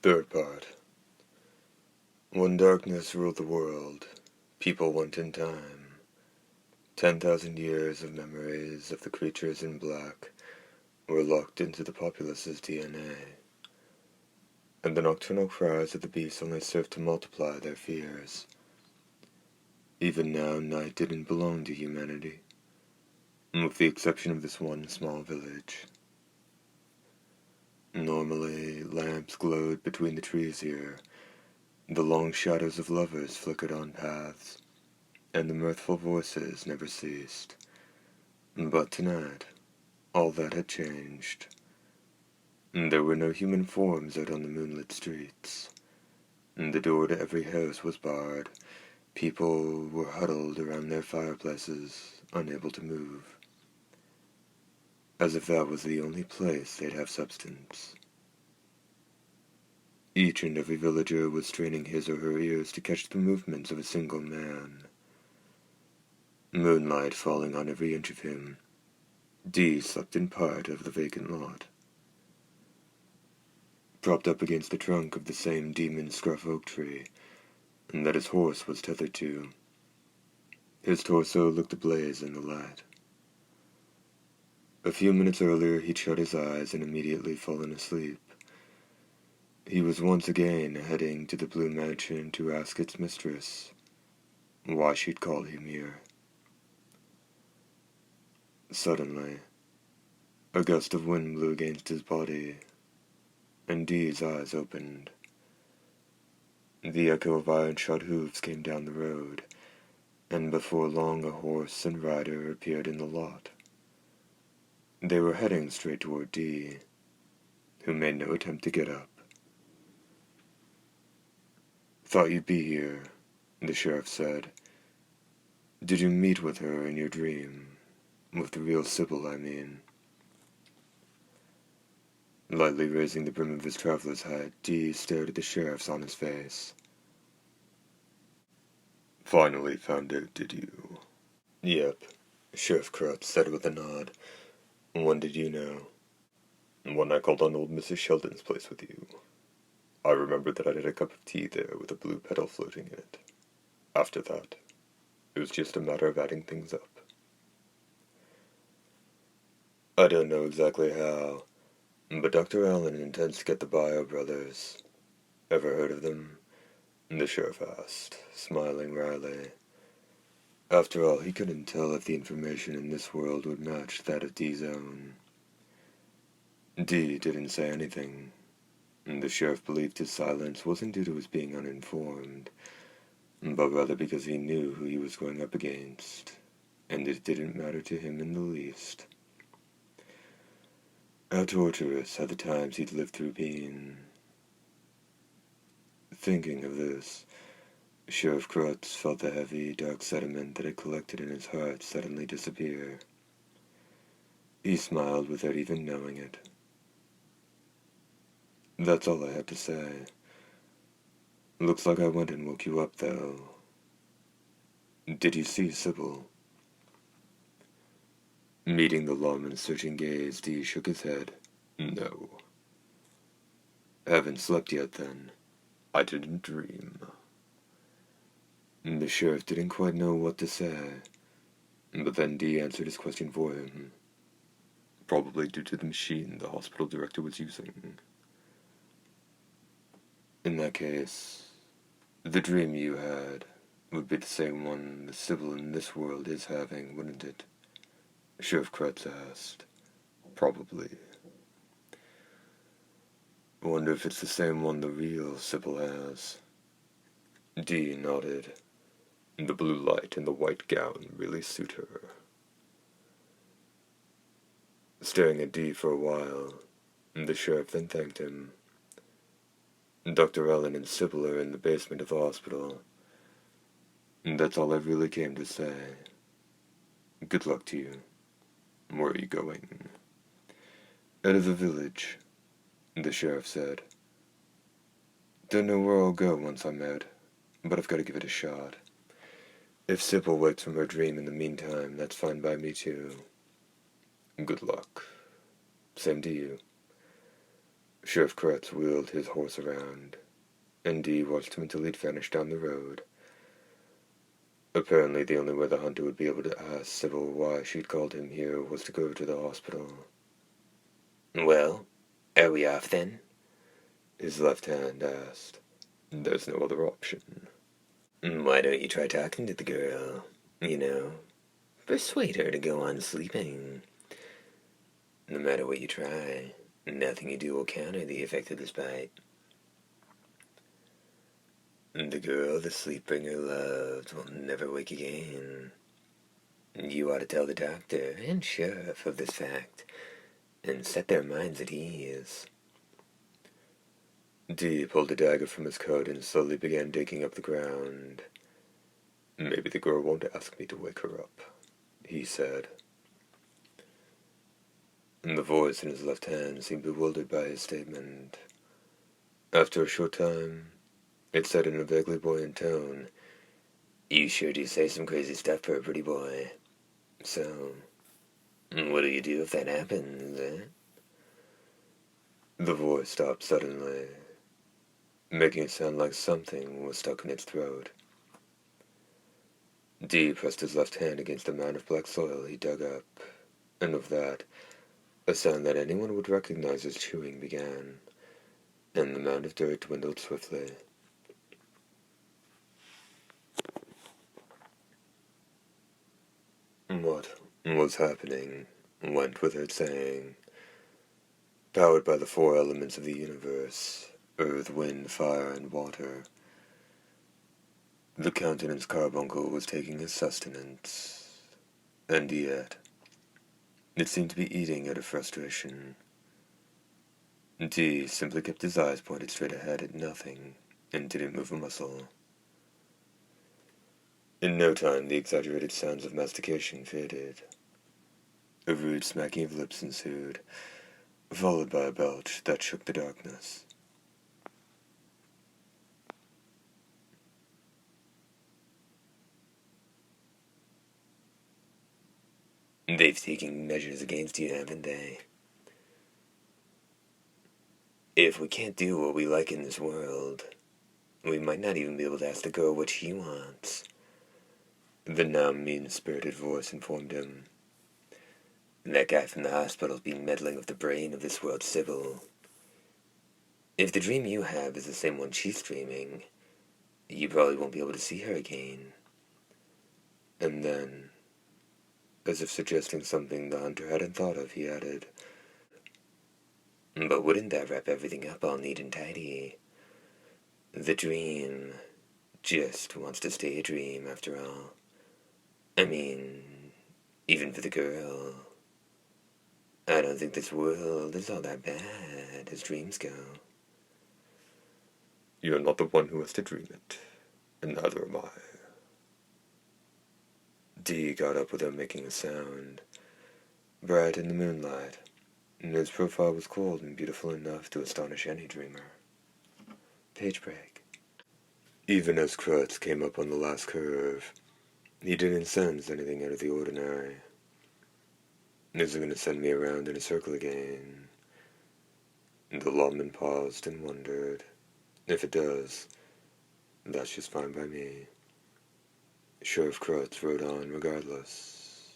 Third part. When darkness ruled the world, people went in time. 10,000 years of memories of the creatures in black were locked into the populace's DNA, and the nocturnal cries of the beasts only served to multiply their fears. Even now, night didn't belong to humanity, with the exception of this one small village. Normally, lamps glowed between the trees here, the long shadows of lovers flickered on paths, and the mirthful voices never ceased. But tonight, all that had changed. There were no human forms out on the moonlit streets. The door to every house was barred. People were huddled around their fireplaces, unable to move, as if that was the only place they'd have substance. Each and every villager was straining his or her ears to catch the movements of a single man. Moonlight falling on every inch of him, Dee slept in part of the vacant lot. Propped up against the trunk of the same demon scruff oak tree that his horse was tethered to, his torso looked ablaze in the light. A few minutes earlier he'd shut his eyes and immediately fallen asleep. He was once again heading to the Blue Mansion to ask its mistress why she'd called him here. Suddenly, a gust of wind blew against his body, and Dee's eyes opened. The echo of iron-shod hooves came down the road, and before long a horse and rider appeared in the lot. They were heading straight toward Dee, who made no attempt to get up. "Thought you'd be here," the sheriff said. "Did you meet with her in your dream? With the real Sybil, I mean." Lightly raising the brim of his traveler's hat, Dee stared at the sheriff's honest face. "Finally found out, did you?" "Yep," Sheriff Krutz said with a nod. "When did you know?" "When I called on old Mrs. Sheldon's place with you. I remembered that I'd had a cup of tea there with a blue petal floating in it. After that, it was just a matter of adding things up." "I don't know exactly how, but Dr. Allen intends to get the Bio brothers. Ever heard of them?" the sheriff asked, smiling wryly. After all, he couldn't tell if the information in this world would match that of Dee's own. Dee didn't say anything. The sheriff believed his silence wasn't due to his being uninformed, but rather because he knew who he was going up against, and it didn't matter to him in the least. How torturous had the times he'd lived through been. Thinking of this, Sheriff Krutz felt the heavy, dark sediment that had collected in his heart suddenly disappear. He smiled without even knowing it. "That's all I had to say. Looks like I went and woke you up, though. Did you see Sybil?" Meeting the lawman's searching gaze, Dee shook his head. "No." "Haven't slept yet, then?" "I didn't dream." The sheriff didn't quite know what to say, but then Dee answered his question for him. "Probably due to the machine the hospital director was using." "In that case, the dream you had would be the same one the Sybil in this world is having, wouldn't it?" Sheriff Krutz asked. "Probably." "Wonder if it's the same one the real Sybil has." Dee nodded. The blue light and the white gown really suit her. Staring at Dee for a while, the sheriff then thanked him. "Dr. Allen and Sybil are in the basement of the hospital. That's all I really came to say. Good luck to you. Where are you going?" "Out of the village," the sheriff said. "Don't know where I'll go once I'm out, but I've got to give it a shot. If Sybil wakes from her dream in the meantime, that's fine by me too." "Good luck." "Same to you." Sheriff Kretz wheeled his horse around, and Dee watched him until he'd vanished down the road. Apparently the only way the hunter would be able to ask Sybil why she'd called him here was to go to the hospital. "Well, are we off then?" His left hand asked. There's no other option. "Why don't you try talking to the girl? Persuade her to go on sleeping. No matter what you try, nothing you do will counter the effect of this bite. The girl the sleep bringer loved will never wake again. You ought to tell the doctor and sheriff of this fact, and set their minds at ease." Dee pulled a dagger from his coat and slowly began digging up the ground. Maybe the girl won't ask me to wake her up, he said. The voice in his left hand seemed bewildered by his statement. After a short time, it said in a vaguely buoyant tone, "You sure do say some crazy stuff for a pretty boy. So, what'll you do if that happens, eh?" The voice stopped suddenly, making it sound like something was stuck in its throat. Dee pressed his left hand against a mound of black soil he dug up, and with that, a sound that anyone would recognize as chewing began, and the mound of dirt dwindled swiftly. What was happening went without saying. Powered by the four elements of the universe, earth, wind, fire, and water, the countenance carbuncle was taking his sustenance, and yet it seemed to be eating out of frustration. Dee simply kept his eyes pointed straight ahead at nothing, and didn't move a muscle. In no time, the exaggerated sounds of mastication faded. A rude smacking of lips ensued, followed by a belch that shook the darkness. "They've taken measures against you, haven't they? If we can't do what we like in this world, we might not even be able to ask the girl what she wants," The now mean-spirited voice informed him. "That guy from the hospital's been meddling with the brain of this world Sybil. If the dream you have is the same one she's dreaming, you probably won't be able to see her again." And then, as if suggesting something the hunter hadn't thought of, he added, "But wouldn't that wrap everything up all neat and tidy? The dream just wants to stay a dream, after all. I mean, even for the girl. I don't think this world is all that bad as dreams go." You're not the one who has to dream it, and neither am I. Dee got up without making a sound, bright in the moonlight, and his profile was cold and beautiful enough to astonish any dreamer. Page break. Even as Kretz came up on the last curve, he didn't sense anything out of the ordinary. Is it going to send me around in a circle again? The lawman paused and wondered. If it does, that's just fine by me. Sheriff Kretz rode on regardless.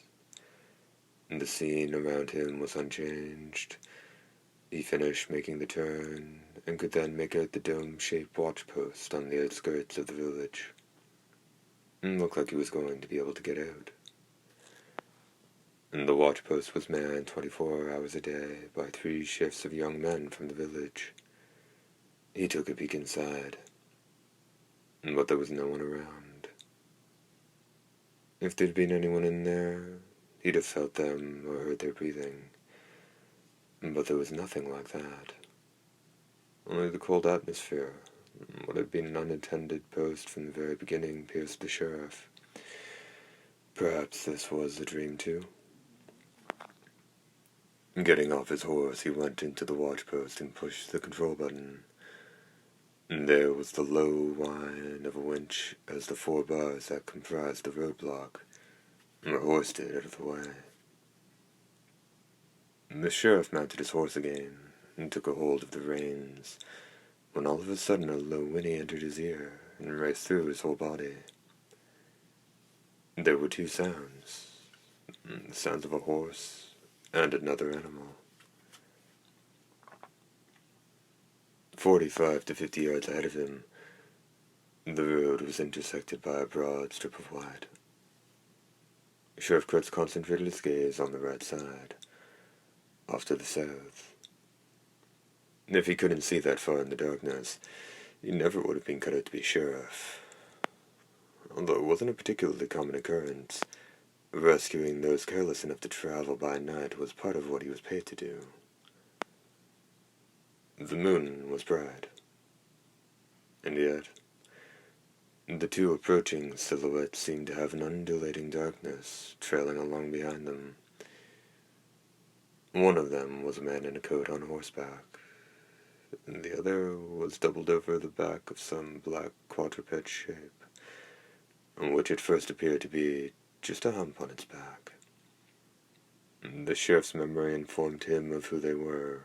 The scene around him was unchanged. He finished making the turn, and could then make out the dome-shaped watch post on the outskirts of the village. It looked like he was going to be able to get out. And the watch post was manned 24 hours a day by 3 shifts of young men from the village. He took a peek inside, but there was no one around. If there'd been anyone in there, he'd have felt them or heard their breathing. But there was nothing like that. Only the cold atmosphere. What had been an unintended post from the very beginning pierced the sheriff. Perhaps this was a dream too. Getting off his horse, he went into the watch post and pushed the control button. And there was the low whine of a winch as the 4 bars that comprised the roadblock were hoisted out of the way. The sheriff mounted his horse again and took a hold of the reins, when all of a sudden a low whinny entered his ear and raced through his whole body. There were two sounds, the sounds of a horse and another animal. 45 to 50 yards ahead of him, the road was intersected by a broad strip of white. Sheriff Kurtz concentrated his gaze on the right side, off to the south. If he couldn't see that far in the darkness, he never would have been cut out to be sheriff. Although it wasn't a particularly common occurrence, rescuing those careless enough to travel by night was part of what he was paid to do. The moon was bright, and yet the two approaching silhouettes seemed to have an undulating darkness trailing along behind them. One of them was a man in a coat on horseback, and the other was doubled over the back of some black quadruped shape, which at first appeared to be just a hump on its back. The sheriff's memory informed him of who they were.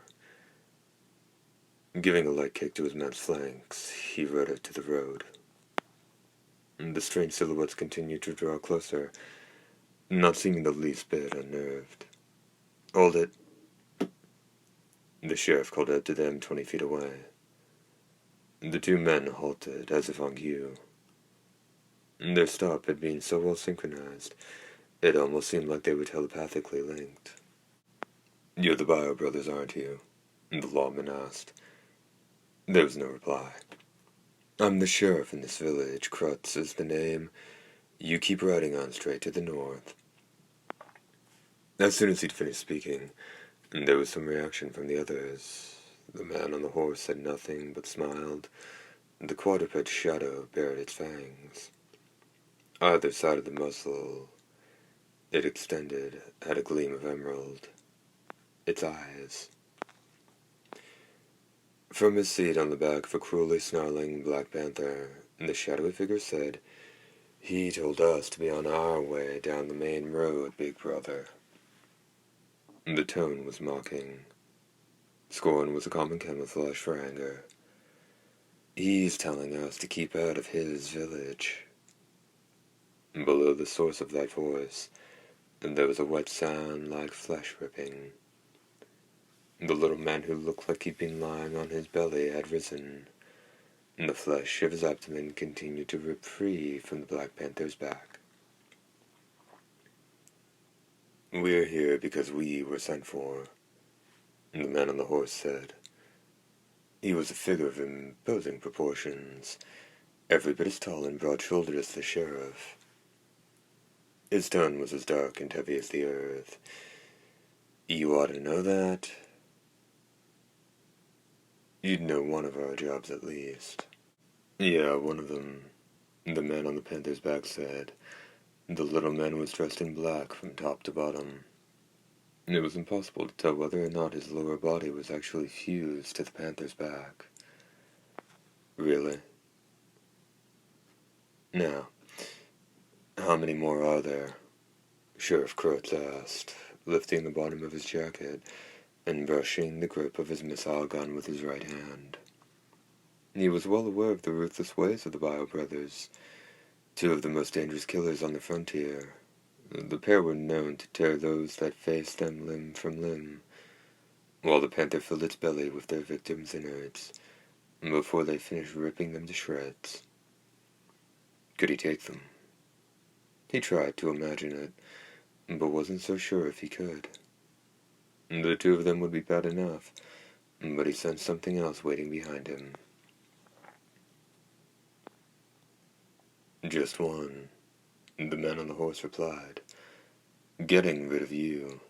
Giving a light kick to his mount's flanks, he rode out to the road. The strange silhouettes continued to draw closer, not seeming the least bit unnerved. "Hold it," the sheriff called out to them 20 feet away. The two men halted, as if on cue. Their stop had been so well synchronized, it almost seemed like they were telepathically linked. "You're the Bio brothers, aren't you?" the lawman asked. There was no reply. "I'm the sheriff in this village. Krutz is the name. You keep riding on straight to the north." As soon as he'd finished speaking, there was some reaction from the others. The man on the horse said nothing, but smiled. The quadruped shadow bared its fangs. Either side of the muzzle it extended had a gleam of emerald. Its eyes. From his seat on the back of a cruelly snarling black panther, the shadowy figure said, "He told us to be on our way down the main road, big brother." The tone was mocking. Scorn was a common camouflage for anger. "He's telling us to keep out of his village." Below the source of that voice, there was a wet sound like flesh ripping. The little man who looked like he'd been lying on his belly had risen. The flesh of his abdomen continued to rip free from the Black Panther's back. "We're here because we were sent for," the man on the horse said. He was a figure of imposing proportions, every bit as tall and broad-shouldered as the sheriff. His tone was as dark and heavy as the earth. "You ought to know that. You'd know one of our jobs at least." "Yeah, one of them," the man on the panther's back said. The little man was dressed in black from top to bottom. It was impossible to tell whether or not his lower body was actually fused to the panther's back. "Really? Now, how many more are there?" Sheriff Kurtz asked, lifting the bottom of his jacket and brushing the grip of his missile gun with his right hand. He was well aware of the ruthless ways of the Bio brothers, two of the most dangerous killers on the frontier. The pair were known to tear those that faced them limb from limb, while the panther filled its belly with their victims' innards before they finished ripping them to shreds. Could he take them? He tried to imagine it, but wasn't so sure if he could. The two of them would be bad enough, but he sensed something else waiting behind him. "Just one," the man on the horse replied. "Getting rid of you."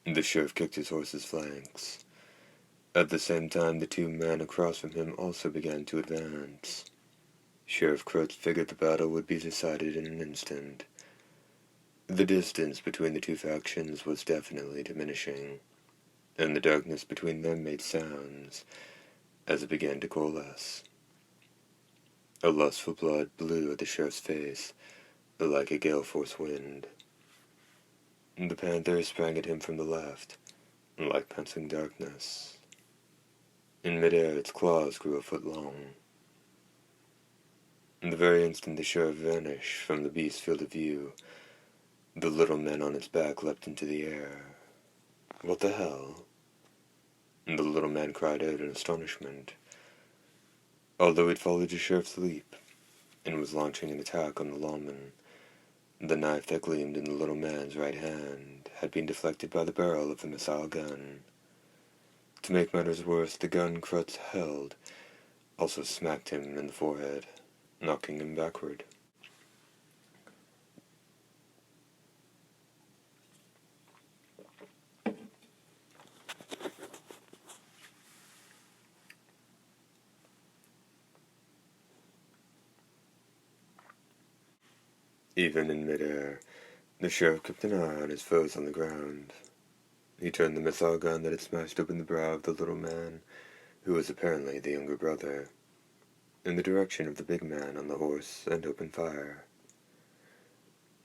The sheriff kicked his horse's flanks. At the same time, the two men across from him also began to advance. Sheriff Kurtz figured the battle would be decided in an instant. The distance between the two factions was definitely diminishing, and the darkness between them made sounds as it began to coalesce. A lustful blood blew at the sheriff's face like a gale-force wind. The panther sprang at him from the left, like pensing darkness. In midair, its claws grew a foot long. In the very instant the sheriff vanished from the beast's field of view, the little man on its back leapt into the air. What the hell? And the little man cried out in astonishment. Although he'd followed the sheriff's leap, and was launching an attack on the lawman, the knife that gleamed in the little man's right hand had been deflected by the barrel of the missile gun. To make matters worse, the gun Krutz held also smacked him in the forehead, knocking him backward. Even in midair, the sheriff kept an eye on his foes on the ground. He turned the missile gun that had smashed open the brow of the little man, who was apparently the younger brother, in the direction of the big man on the horse and opened fire.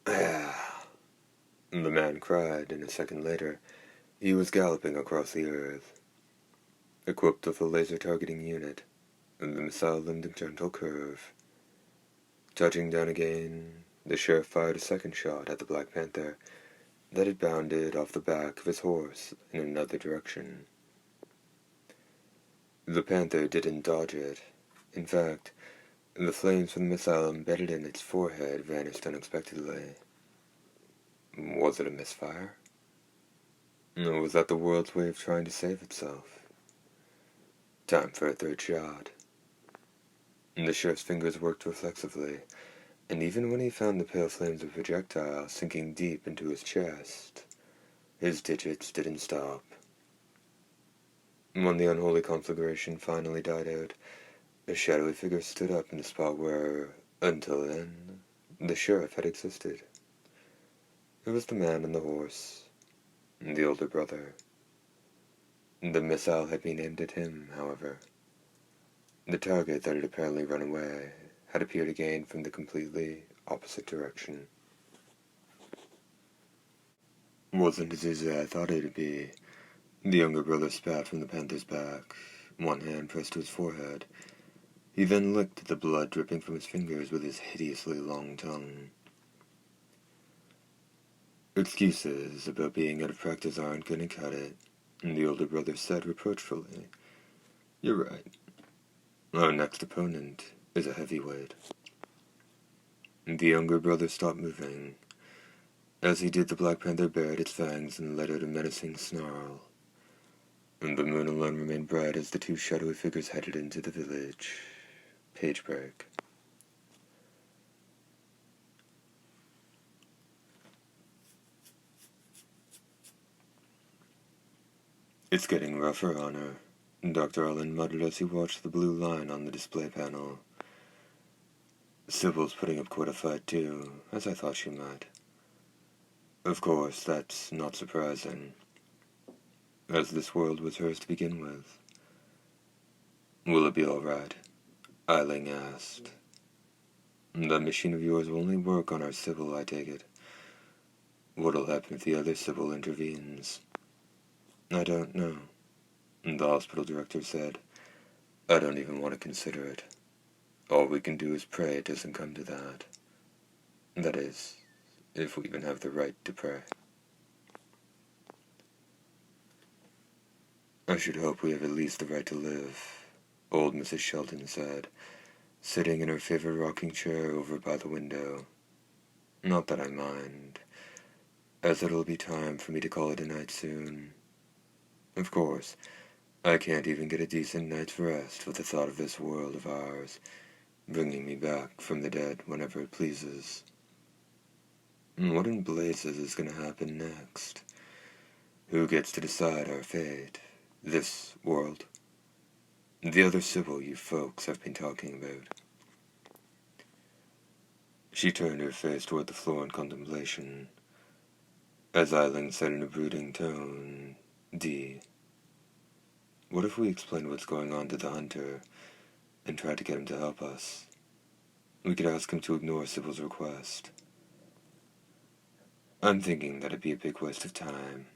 Ah! The man cried, and a second later, he was galloping across the earth. Equipped with a laser targeting unit, the missile loomed a gentle curve. Touching down again, the sheriff fired a second shot at the Black Panther that had bounded off the back of his horse in another direction. The panther didn't dodge it. In fact, the flames from the missile embedded in its forehead vanished unexpectedly. Was it a misfire? Or was that the world's way of trying to save itself? Time for a third shot. The sheriff's fingers worked reflexively, and even when he found the pale flames of a projectile sinking deep into his chest, his digits didn't stop. When the unholy conflagration finally died out, a shadowy figure stood up in the spot where, until then, the sheriff had existed. It was the man on the horse, the older brother. The missile had been aimed at him, however. The target that had apparently run away had appeared again from the completely opposite direction. Wasn't as easy as I thought it'd be. The younger brother spat from the panther's back, one hand pressed to his forehead. He then licked the blood dripping from his fingers with his hideously long tongue. Excuses about being out of practice aren't gonna cut it, the older brother said reproachfully. You're right. Our next opponent is a heavyweight. The younger brother stopped moving. As he did, the Black Panther bared its fangs and let out a menacing snarl. And the moon alone remained bright as the two shadowy figures headed into the village. Page break. It's getting rougher on her, Dr. Allen muttered as he watched the blue line on the display panel. Sybil's putting up quite a fight too, as I thought she might. Of course, that's not surprising, as this world was hers to begin with. Will it be all right? Eiling asked. That machine of yours will only work on our Sybil, I take it. What'll happen if the other Sybil intervenes? I don't know, the hospital director said. I don't even want to consider it. All we can do is pray it doesn't come to that. That is, if we even have the right to pray. I should hope we have at least the right to live, old Mrs. Shelton said, sitting in her favorite rocking chair over by the window. Not that I mind, as it'll be time for me to call it a night soon. Of course, I can't even get a decent night's rest with the thought of this world of ours bringing me back from the dead whenever it pleases. What in blazes is going to happen next? Who gets to decide our fate? This world? The other Sybil you folks have been talking about? She turned her face toward the floor in contemplation. As Eiling said in a brooding tone, D. What if we explain what's going on to the hunter and try to get him to help us? We could ask him to ignore Sybil's request. I'm thinking that'd be a big waste of time.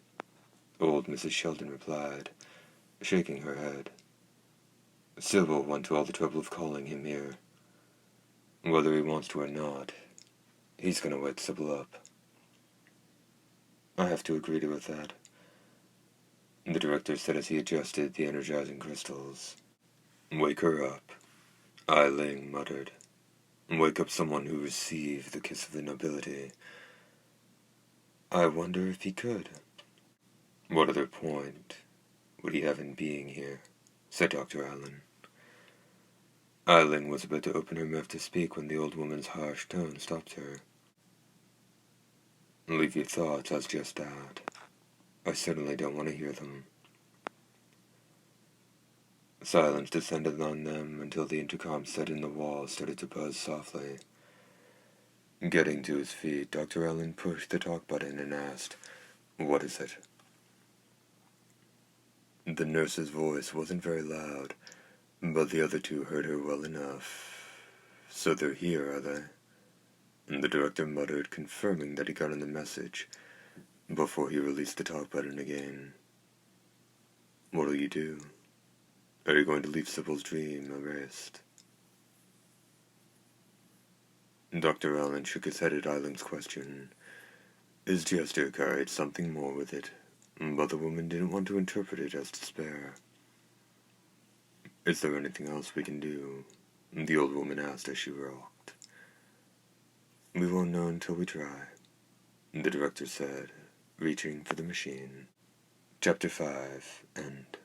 old Mrs. Sheldon replied, shaking her head. Sybil went to all the trouble of calling him here. Whether he wants to or not, he's gonna wake Sybil up. I have to agree with that, the director said as he adjusted the energizing crystals. Wake her up, Ai Ling muttered. Wake up someone who received the kiss of the nobility. I wonder if he could. What other point would he have in being here? Said Dr. Allen. Ai Ling was about to open her mouth to speak when the old woman's harsh tone stopped her. Leave your thoughts as just that. I certainly don't want to hear them. Silence descended on them until the intercom set in the wall started to buzz softly. Getting to his feet, Dr. Allen pushed the talk button and asked, "What is it?" The nurse's voice wasn't very loud, but the other two heard her well enough. So they're here, are they? The director muttered, confirming that he got in the message, before he released the talk button again. What'll you do? Are you going to leave Sybil's dream erased? Dr. Allen shook his head at Ai Ling's question. His gesture carried something more with it, but the woman didn't want to interpret it as despair. Is there anything else we can do? The old woman asked as she rocked. We won't know until we try, the director said, reaching for the machine. Chapter 5, End.